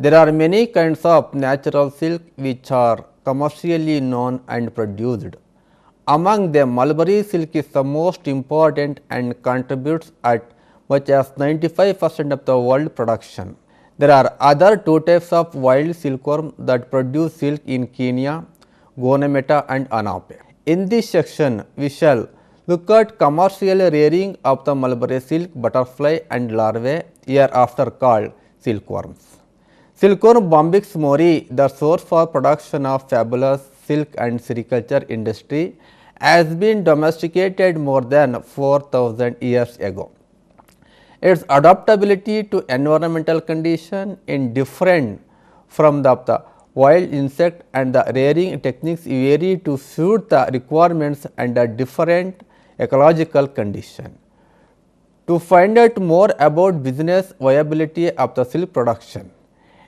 There are many kinds of natural silk which are commercially known and produced. Among them, mulberry silk is the most important and contributes at much as 95% of the world production. There are other two types of wild silkworm that produce silk in Kenya, Gonameta and Anape. In this section, we shall look at commercial rearing of the mulberry silk butterfly and larvae, hereafter called silkworms. Silkworm Bombyx mori, the source for production of fabulous silk and sericulture industry, has been domesticated more than 4,000 years ago. Its adaptability to environmental condition is different from the wild insect, and the rearing techniques vary to suit the requirements under different ecological conditions. To find out more about business viability of the silk production,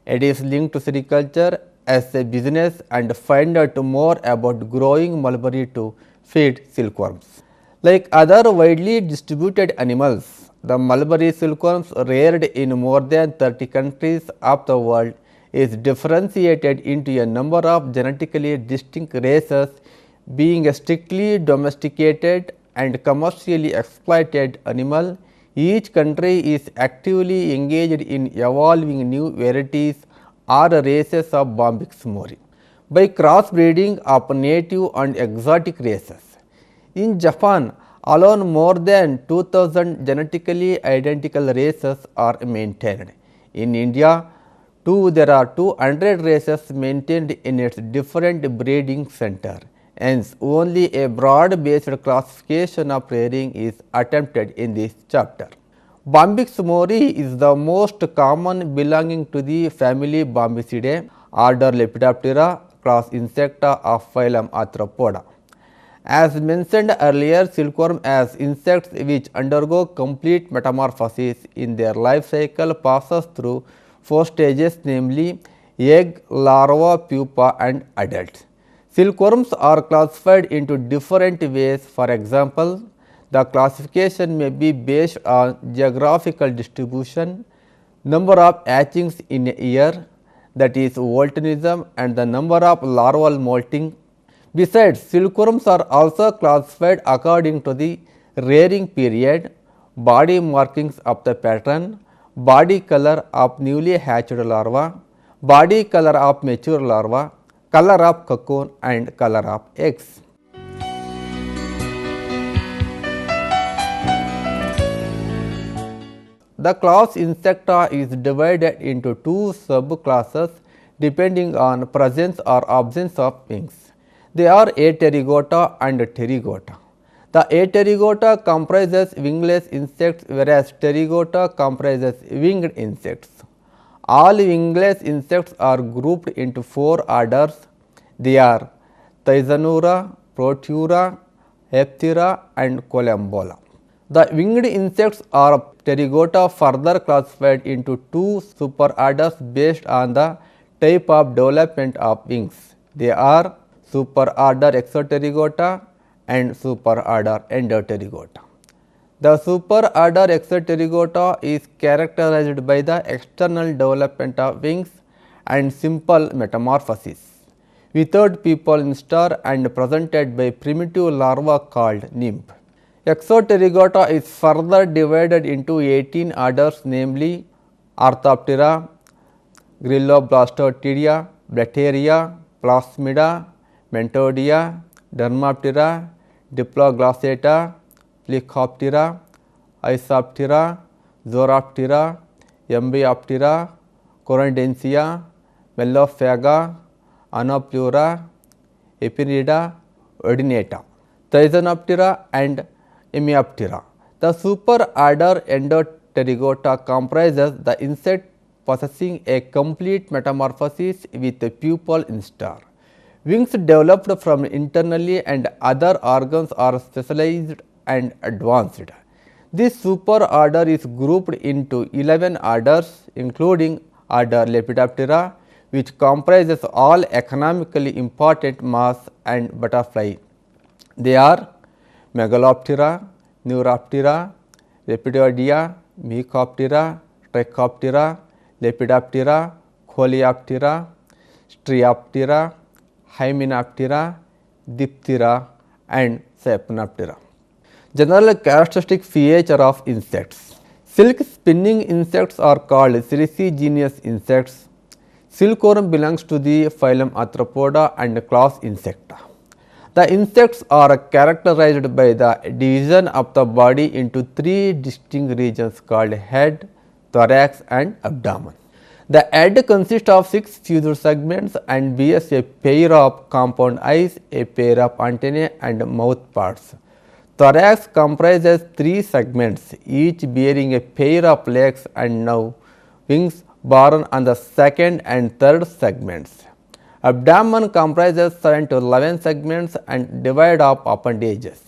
it is linked to sericulture as a business and find out more about growing mulberry to feed silkworms. Like other widely distributed animals, the mulberry silkworms reared in more than 30 countries of the world is differentiated into a number of genetically distinct races, being a strictly domesticated and commercially exploited animal. Each country is actively engaged in evolving new varieties or races of Bombyx mori by crossbreeding of native and exotic races. In Japan alone, more than 2000 genetically identical races are maintained. In India too, there are 200 races maintained in its different breeding center. Hence, only a broad-based classification of rearing is attempted in this chapter. Bombyx mori is the most common, belonging to the family Bombycidae, order Lepidoptera, class Insecta of phylum Arthropoda. As mentioned earlier, silkworm as insects which undergo complete metamorphosis in their life cycle passes through 4 stages, namely egg, larva, pupa and adult. Silkworms are classified into different ways. For example, the classification may be based on geographical distribution, number of hatchings in a year, that is volatilism, and the number of larval molting. Besides, silkworms are also classified according to the rearing period, body markings of the pattern, body color of newly hatched larva, body color of mature larva, color of cocoon and color of eggs. The class Insecta is divided into 2 subclasses depending on presence or absence of wings. They are Aterygota and Pterygota. The Aterygota comprises wingless insects, whereas Pterygota comprises winged insects. All wingless insects are grouped into 4 orders. They are Thysanura, Protura, Heptera and Collembola. The winged insects are Pterygota further classified into 2 superorders based on the type of development of wings. They are superorder Exoterygota and superorder Endopterygota. The superorder Exoterygota is characterized by the external development of wings and simple metamorphosis, without pupal instar and presented by primitive larva called nymph. Exoterygota is further divided into 18 orders, namely Orthoptera, Grylloblastoidea, Blattaria, Plasmida, Mentodia, Dermaptera, Diploglossata, Plecoptera, Isoptera, Zoroptera, Embioptera, Corondensia, Mellophaga, Anoplura, Epinida, Ordinata, Thysanoptera and Hemioptera. The superorder Endopterygota comprises the insect possessing a complete metamorphosis with a pupal instar. Wings developed from internally and other organs are specialized and advanced. This superorder is grouped into 11 orders, including order Lepidoptera, which comprises all economically important moths and butterfly. They are Megaloptera, Neuroptera, Lepidoidea, Mycoptera, Trichoptera, Lepidoptera, Coleoptera, Strioptera, Hymenoptera, Diptera and Sapnoptera. General characteristic feature of insects. Silk spinning insects are called Sericulture insects. Silkworm belongs to the phylum Arthropoda and class Insecta. The insects are characterized by the division of the body into three distinct regions called head, thorax and abdomen. The head consists of 6 fused segments and bears a pair of compound eyes, a pair of antennae and mouth parts. Thorax comprises 3 segments, each bearing a pair of legs and now wings borne on the second and third segments. Abdomen comprises 7 to 11 segments and divided of appendages.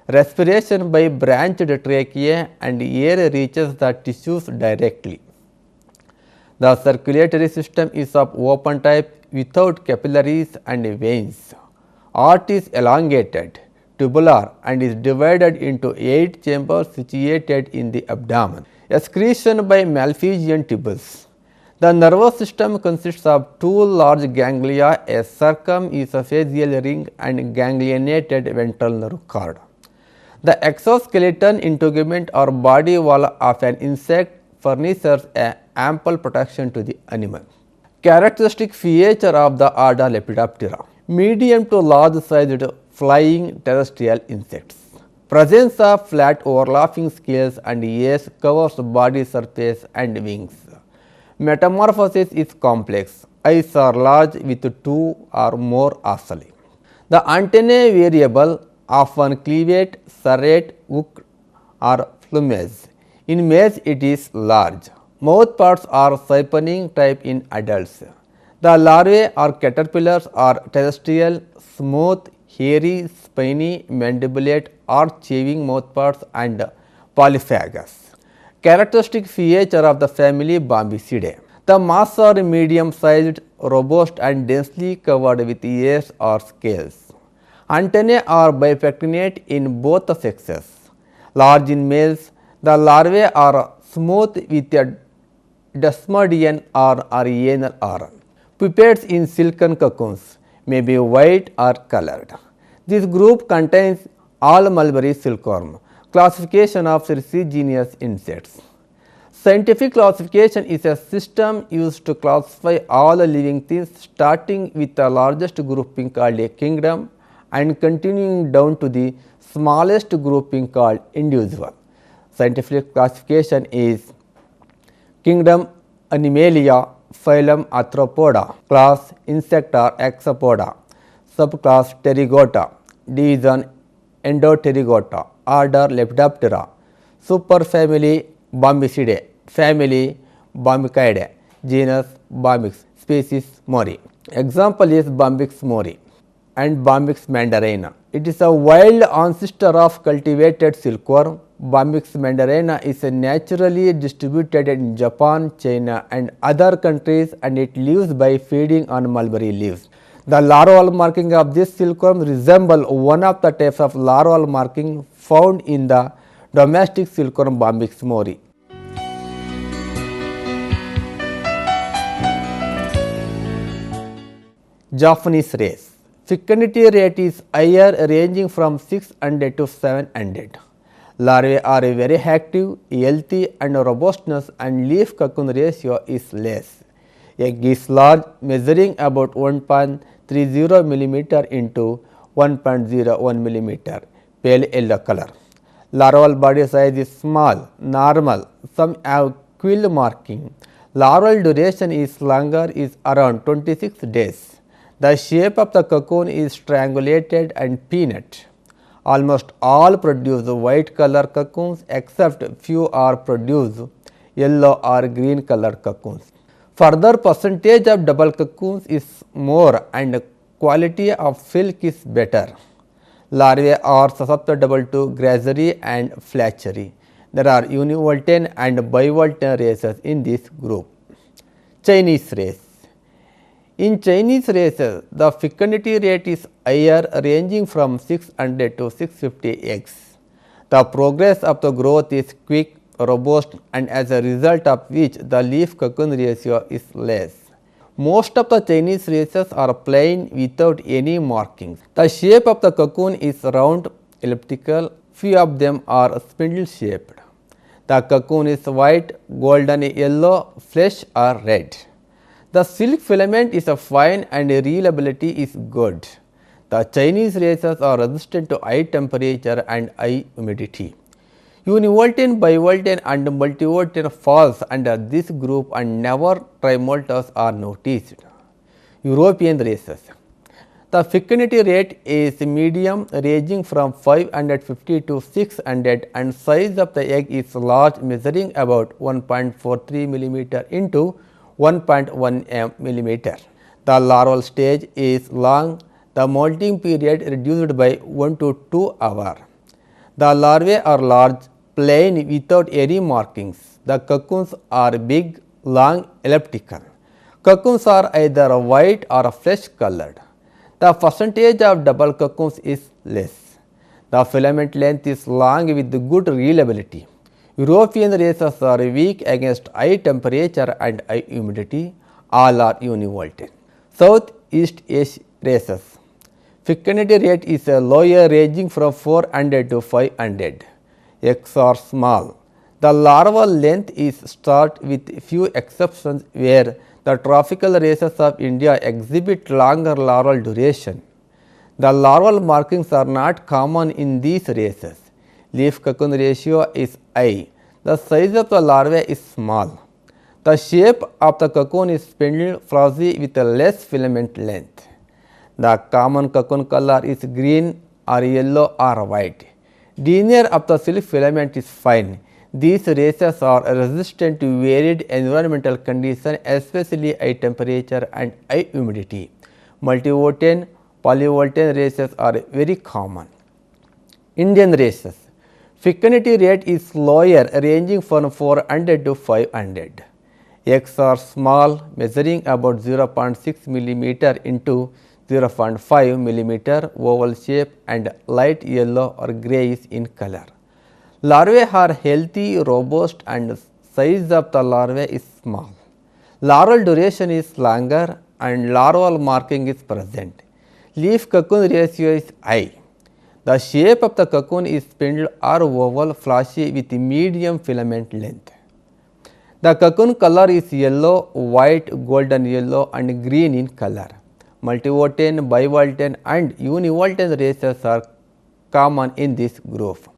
Respiration by branched trachea and air reaches the tissues directly. The circulatory system is of open type without capillaries and veins. Heart is elongated, tubular and is divided into 8 chambers situated in the abdomen. Excretion by malphizian tubules. The nervous system consists of 2 large ganglia, a circumesophageal ring and ganglionated ventral nerve cord. The exoskeleton integument or body wall of an insect furnishes ample protection to the animal. Characteristic feature of the order Lepidoptera. Medium to large sized flying terrestrial insects. Presence of flat overlapping scales and ears covers body surface and wings. Metamorphosis is complex. Eyes are large with 2 or more ocelli. The antennae variable, often cleavate, serrate, hooked or plumage. In males it is large. Mouth parts are siphoning type in adults. The larvae or caterpillars are terrestrial, smooth, hairy, spiny, mandibulate or chewing mouthparts and polyphagous. Characteristic feature of the family Bombycidae. The mass are medium sized, robust and densely covered with ears or scales. Antennae are bipectinate in both the sexes. Large in males, the larvae are smooth with a desmodian or anal horn. Pupates in silken cocoons may be white or colored. This group contains all Mulberry silkworm. Classification of Sericulture insects. Scientific classification is a system used to classify all living things, starting with the largest grouping called a kingdom and continuing down to the smallest grouping called individual. Scientific classification is kingdom Animalia, phylum Arthropoda, class Insecta Hexapoda, subclass Pterygota, division Endopterygota, order Lepidoptera, superfamily Bombycidae, family Bombycidae, genus Bombyx, species Mori. Example is Bombyx mori and Bombyx mandarina. It is a wild ancestor of cultivated silkworm. Bombyx mandarina is naturally distributed in Japan, China and other countries and it lives by feeding on mulberry leaves. The larval marking of this silkworm resemble one of the types of larval marking found in the domestic silkworm Bombyx mori. Japanese race. Fecundity rate is higher, ranging from 600 to 700. Larvae are very active, healthy and robustness and leaf cocoon ratio is less. Egg is large, measuring about 1.30 mm into 1.01 mm, pale yellow color. Larval body size is small, normal, some have quill marking. Larval duration is longer, is around 26 days. The shape of the cocoon is triangulated and peanut. Almost all produce white color cocoons except few are produce yellow or green color cocoons. Further percentage of double cocoons is more and quality of silk is better. Larvae are susceptible to grazery and flatchery. There are univoltine and bivoltine races in this group. Chinese race. In Chinese races, the fecundity rate is higher, ranging from 600 to 650 eggs. The progress of the growth is quick, robust and as a result of which the leaf cocoon ratio is less. Most of the Chinese races are plain without any markings. The shape of the cocoon is round, elliptical. Few of them are spindle shaped. The cocoon is white, golden yellow, flesh or red. The silk filament is fine and reliability is good. The Chinese races are resistant to high temperature and high humidity. Univoltine, bivoltine and multivoltine falls under this group and never trimoltous are noticed. European races. The fecundity rate is medium, ranging from 550 to 600, and size of the egg is large, measuring about 1.43 millimeter into 1.1 millimeter. The larval stage is long, the molting period reduced by 1 to 2 hours. The larvae are large, plain without any markings. The cocoons are big, long, elliptical. Cocoons are either white or flesh colored. The percentage of double cocoons is less. The filament length is long with good reliability. European races are weak against high temperature and high humidity. All are univoltine. Southeast Asia races. Fecundity rate is lower, ranging from 400 to 500. Eggs are small. The larval length is short with few exceptions where the tropical races of India exhibit longer larval duration. The larval markings are not common in these races. Leaf cocoon ratio is high. The size of the larvae is small. The shape of the cocoon is spindle, frosty with a less filament length. The common cocoon color is green or yellow or white. Denure of the silk filament is fine. These races are resistant to varied environmental conditions, especially high temperature and high humidity. Multivoltine, polyvoltine races are very common. Indian races. Fecundity rate is lower, ranging from 400 to 500. Eggs are small, measuring about 0.6 millimeter into 0.5 millimeter, oval shape and light yellow or greyish in color. Larvae are healthy, robust, and size of the larvae is small. Larval duration is longer and larval marking is present. Leaf cocoon ratio is high. The shape of the cocoon is spindle or oval, flashy with medium filament length. The cocoon color is yellow, white, golden yellow and green in color. Multivoltine, bivoltine and univoltine races are common in this group.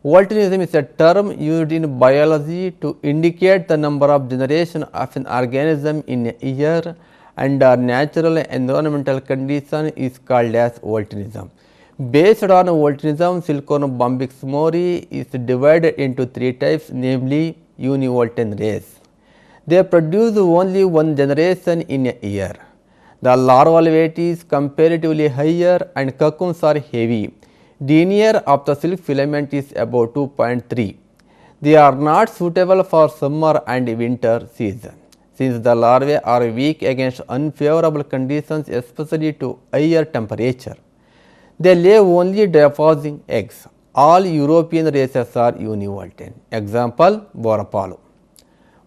Voltinism is a term used in biology to indicate the number of generations of an organism in a year under natural environmental conditions is called as voltinism. Based on voltinism, Silkworm bombyx mori is divided into three types, namely univoltine race. They produce only one generation in a year. The larval weight is comparatively higher and cocoons are heavy. Denure of the silk filament is about 2.3. They are not suitable for summer and winter season, since the larvae are weak against unfavorable conditions, especially to higher temperature. They lay only depositing eggs. All European races are univoltine. Example, Borapalu.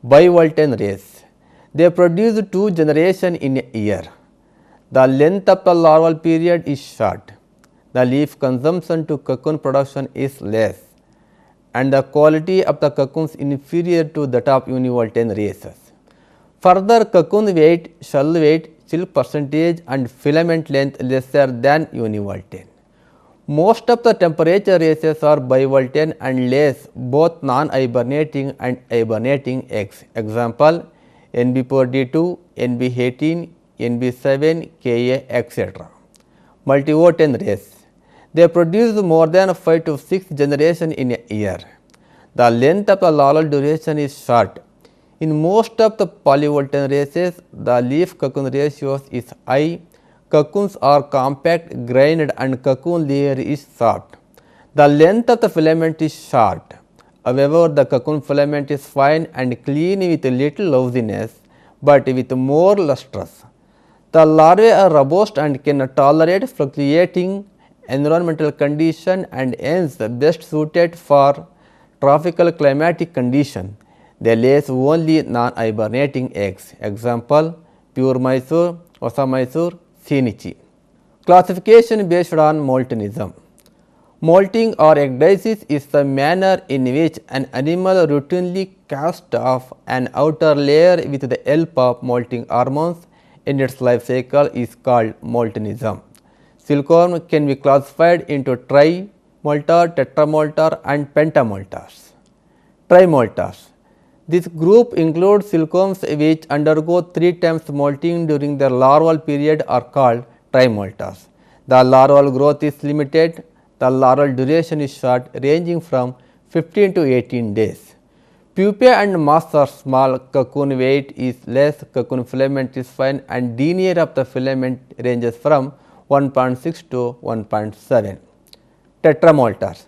Bivoltine race. They produce 2 generations in a year. The length of the larval period is short. The leaf consumption to cocoon production is less, and the quality of the cocoons inferior to that of univoltine races. Further, cocoon weight, shell weight, silk percentage and filament length lesser than univoltine. Most of the temperature races are bivoltine and lays both non-hibernating and hibernating eggs. Example, NB4D2, NB18, NB7, Ka, etc. Multivoltine race. They produce more than 5 to 6 generations in a year. The length of the larval duration is short. In most of the polyvoltine races, the leaf cocoon ratio is high. Cocoons are compact grained and cocoon layer is soft. The length of the filament is short. However, the cocoon filament is fine and clean with little lousiness, but with more lustrous. The larvae are robust and can tolerate fluctuating environmental conditions and hence best suited for tropical climatic condition. They lay only non-hibernating eggs. Example, pure Mysore, Osa Mysore, Shinichi. Classification based on moltenism. Molting or ecdysis is the manner in which an animal routinely casts off an outer layer with the help of molting hormones in its life cycle is called moltenism. Silkworm can be classified into trimoltar, tetramoltar and pentamoltars. Trimoltars. This group includes silkworms which undergo 3 times molting during their larval period are called trimoltars. The larval growth is limited. The larval duration is short, ranging from 15 to 18 days. Pupae and mass are small, cocoon weight is less, cocoon filament is fine and denier of the filament ranges from 1.6 to 1.7. Tetramoltars.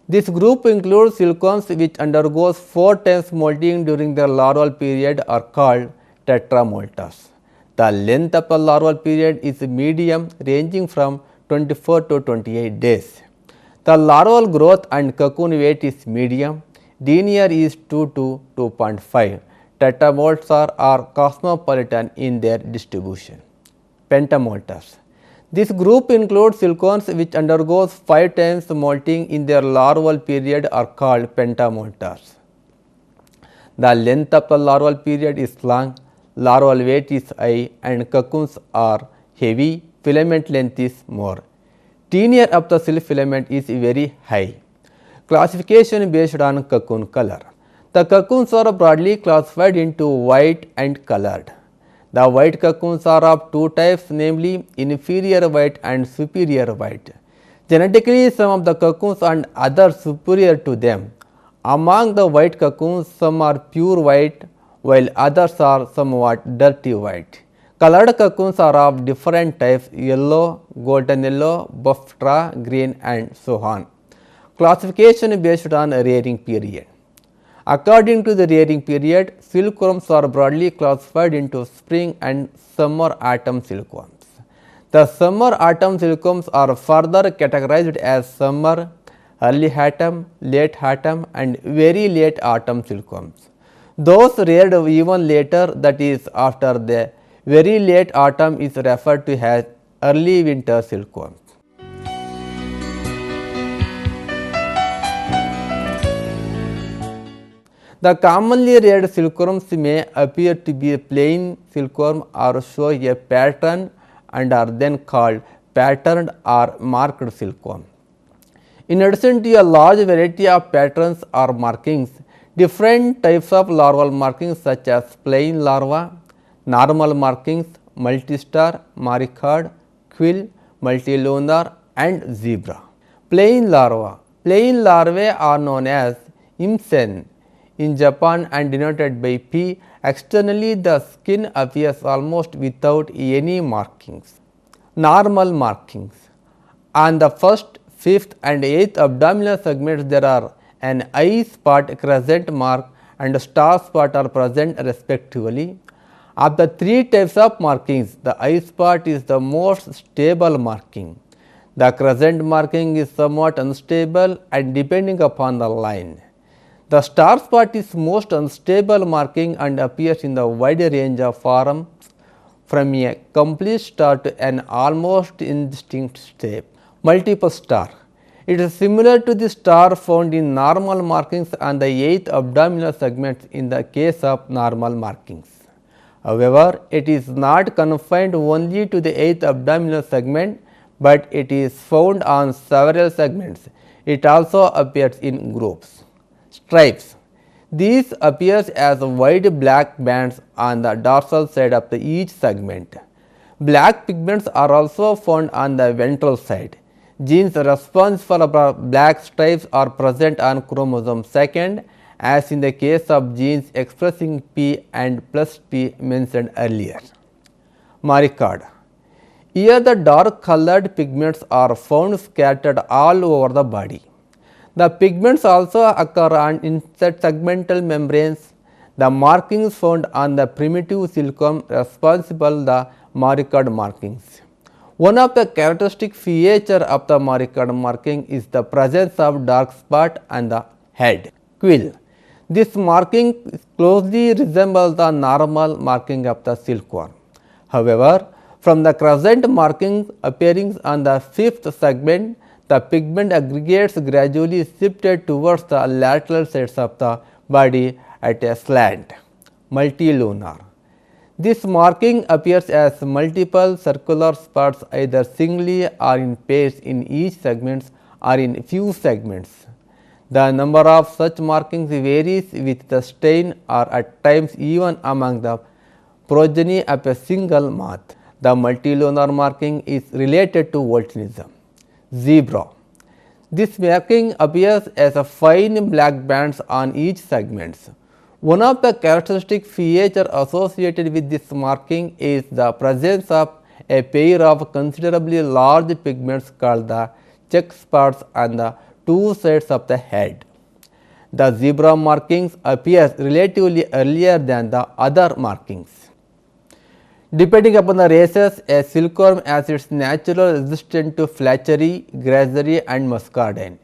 This group includes silkworms which undergoes 4 times molting during their larval period are called tetramoltars. The length of the larval period is medium, ranging from 24 to 28 days. The larval growth and cocoon weight is medium. Denier is 2 to 2.5. Tetramoltars are cosmopolitan in their distribution. Pentamoltars. This group includes silkworms which undergoes 5 times molting in their larval period are called pentamoltars. The length of the larval period is long, larval weight is high and cocoons are heavy, filament length is more. Tenure of the silk filament is very high. Classification based on cocoon color. The cocoons are broadly classified into white and colored. The white cocoons are of 2 types, namely inferior white and superior white. Genetically, some of the cocoons and others superior to them. Among the white cocoons, some are pure white, while others are somewhat dirty white. Colored cocoons are of different types: yellow, golden yellow, buff straw, green and so on. Classification based on rearing period. According to the rearing period, silkworms are broadly classified into spring and summer autumn silkworms. The summer autumn silkworms are further categorized as summer, early autumn, late autumn and very late autumn silkworms. Those reared even later, that is after the very late autumn, is referred to as early winter silkworms. The commonly reared silkworms may appear to be a plain silkworm or show a pattern and are then called patterned or marked silkworm. In addition to a large variety of patterns or markings, different types of larval markings such as plain larva, normal markings, multistar, maricard, quill, multilunar and zebra. Plain larva. Plain larvae are known as imsen in Japan and denoted by P. Externally, the skin appears almost without any markings. Normal markings. On the first, fifth and eighth abdominal segments, there are an eye spot, crescent mark and star spot are present respectively. Of the 3 types of markings, the eye spot is the most stable marking. The crescent marking is somewhat unstable and depending upon the line. The star spot is most unstable marking and appears in the wide range of forms from a complete star to an almost indistinct shape. Multiple star. It is similar to the star found in normal markings on the 8th abdominal segments in the case of normal markings. However, it is not confined only to the 8th abdominal segment, but it is found on several segments. It also appears in groups. Stripes. These appears as wide black bands on the dorsal side of each segment. Black pigments are also found on the ventral side. Genes responsible for black stripes are present on chromosome 2nd, as in the case of genes expressing P and plus P mentioned earlier. Maricard. Here the dark colored pigments are found scattered all over the body. The pigments also occur on intersegmental membranes. The markings found on the primitive silkworm responsible the maricard markings. One of the characteristic feature of the maricard marking is the presence of dark spot on the head. quill. This marking closely resembles the normal marking of the silkworm. However, from the crescent markings appearing on the fifth segment, the pigment aggregates gradually shifted towards the lateral sides of the body at a slant. Multilunar. This marking appears as multiple circular spots either singly or in pairs in each segment or in few segments. The number of such markings varies with the strain or at times even among the progeny of a single moth. The multilunar marking is related to volcanism. Zebra. This marking appears as a fine black bands on each segment. One of the characteristic features associated with this marking is the presence of a pair of considerably large pigments called the check spots on the two sides of the head. The zebra markings appear relatively earlier than the other markings. Depending upon the races, a silkworm has its natural resistance to flatchery, grazery and muscardine.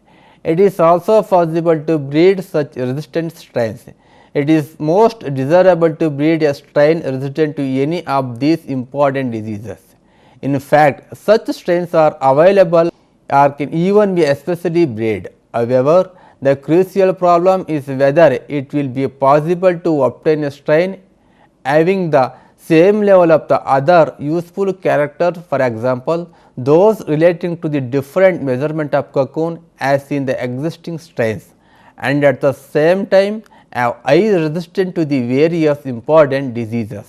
It is also possible to breed such resistant strains. It is most desirable to breed a strain resistant to any of these important diseases. In fact, such strains are available or can even be especially bred. However, the crucial problem is whether it will be possible to obtain a strain having the same level of the other useful characters, for example, those relating to the different measurement of cocoon as in the existing strains, and at the same time have high resistance to the various important diseases.